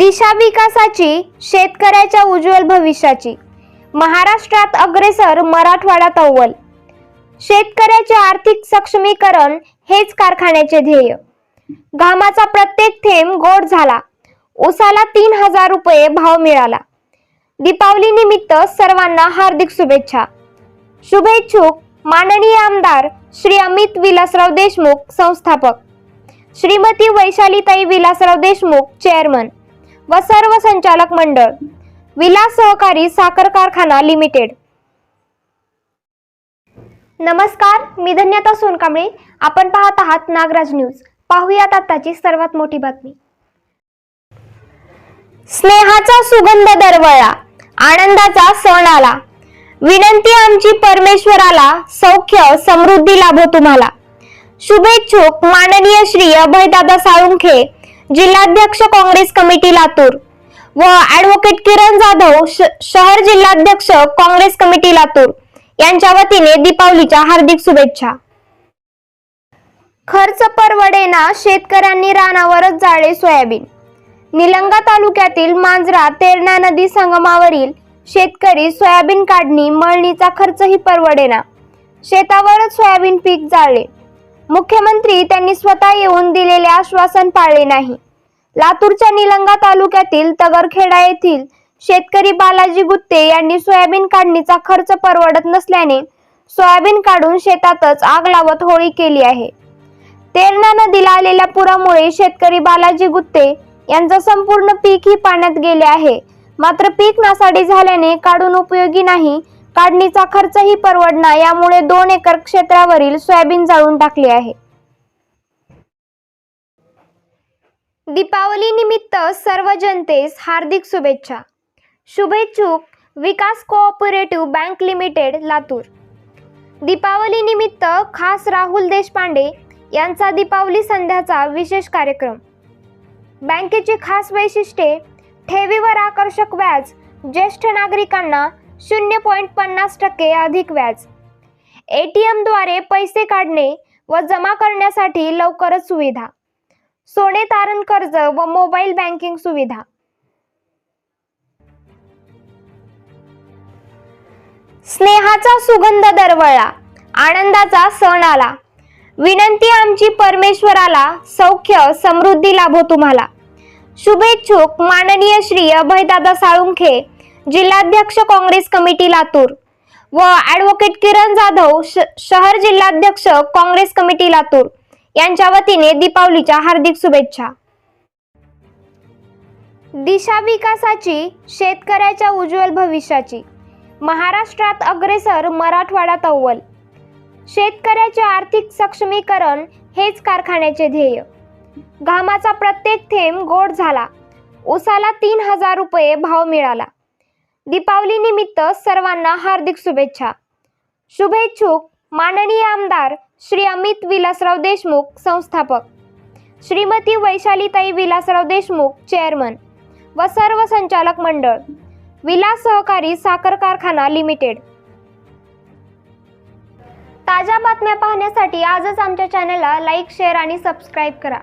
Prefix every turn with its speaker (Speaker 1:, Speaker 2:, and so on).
Speaker 1: दिशा विकासाची, शेतकऱ्याच्या उज्ज्वल भविष्याची, महाराष्ट्रात अग्रेसर, मराठवाड्यात अव्वल. शेतकऱ्याचे आर्थिक सक्षमीकरण हेच कारखान्याचे ध्येय. घामाचा प्रत्येक थेंब गोड झाला, उसाला 3000 रुपये भाव मिळाला. दीपावली निमित्त सर्वांना हार्दिक शुभेच्छा. शुभेच्छुक माननीय आमदार श्री अमित विलासराव देशमुख संस्थापक, श्रीमती वैशालीताई विलासराव देशमुख चेअरमन व सर्व संचालक मंडळ, विलास सहकारी साखर कारखाना लिमिटेड. नमस्कार, मी धन्यता सोनकांबळे. आपण पाहत आहात नागराज न्यूज. पाहूयात आताची सर्वात मोठी बातमी. स्नेहाचा सुगंध दरवळला, आनंदाचा सण आला. विनंती आमची परमेश्वराला, सौख्य समृद्धी लाभो तुम्हाला. शुभेच्छुक माननीय श्री अभयदादा साळुंखे, जिल्हाध्यक्ष काँग्रेस कमिटी लातूर व ॲडव्होकेट किरण जाधव, शहर जिल्हाध्यक्ष काँग्रेस कमिटी लातूर यांच्या वतीने दीपावलीच्या हार्दिक शुभेच्छा. खर्च परवडेना, शेतकऱ्यांनी रानावरच जाळे सोयाबीन. निलंगा तालुक्यातील मांजरा तेरणा नदी संगमावरील शेतकरी सोयाबीन काढणी मळणीचा खर्चही परवडेना, शेतावरच सोयाबीन पीक जाळले. मुख्यमंत्री त्यांनी स्वतः येऊन दिलेले आश्वासन पाळले नाही. लातूरच्या निलंगा तालुक्यातील तगरखेडा येथील शेतकरी बालाजी गुत्ते यांनी सोयाबीन काढणीचा खर्च परवडत नसल्याने सोयाबीन काढून शेतातच आग लावत होळी केली आहे. तेरणा नदीला आलेल्या पुरामुळे शेतकरी बालाजी गुत्ते यांचं संपूर्ण पीकही पाण्यात गेले आहे. मात्र पीक नासाडी झाल्याने काढून उपयोगी नाही, काढणीचा खर्चही परवडणार, यामुळे 2 एकर क्षेत्रावरील सोयाबीन जाळून टाकले आहे. दीपावली निमित्त सर्व जनतेस हार्दिक शुभेच्छा. शुभेच्छुक Vikas cooperative bank limited Latur. Deepavali निमित्त खास राहुल देशपांडे यांचा दीपावली संध्याचा विशेष कार्यक्रम. बँकेची खास वैशिष्ट्ये: ठेवीवर आकर्षक व्याज, ज्येष्ठ नागरिकांना 0.50% अधिक व्याज, ATM द्वारे पैसे काढणे व जमा करण्यासाठी लवकरच सुविधा, सोने तारण कर्ज व मोबाईल बँकिंग सुविधा. स्नेहाचा सुगंध दरवळला, आनंदाचा सण आला. विनंती आमची परमेश्वराला, सौख्य समृद्धी लाभो तुम्हाला. शुभेच्छुक माननीय श्री अभयदादा साळुंखे, जिल्हाध्यक्ष काँग्रेस कमिटी लातूर व ॲडव्होकेट किरण जाधव, शहर जिल्हाध्यक्ष काँग्रेस कमिटी लातूर यांच्या वतीने दीपावलीच्या हार्दिक शुभेच्छा. दिशा विकासाची, शेतकऱ्याच्या उज्ज्वल भविष्याची, महाराष्ट्रात अग्रेसर, मराठवाड्यात अव्वल. शेतकऱ्याचे आर्थिक सक्षमीकरण हेच कारखान्याचे ध्येय. घामाचा प्रत्येक थेंब गोड झाला, उसाला 3000 रुपये भाव मिळाला. दीपावली निमित्त सर्वांना हार्दिक शुभेच्छा. शुभेच्छुक माननीय आमदार श्री अमित विलासराव देशमुख संस्थापक, श्रीमती वैशालीताई विलासराव देशमुख चेअरमन व सर्व संचालक मंडळ, विलास सहकारी साखर कारखाना लिमिटेड. ताज्या बातम्या पाहण्यासाठी आजच आमच्या चॅनलला लाईक, शेअर आणि सबस्क्राईब करा.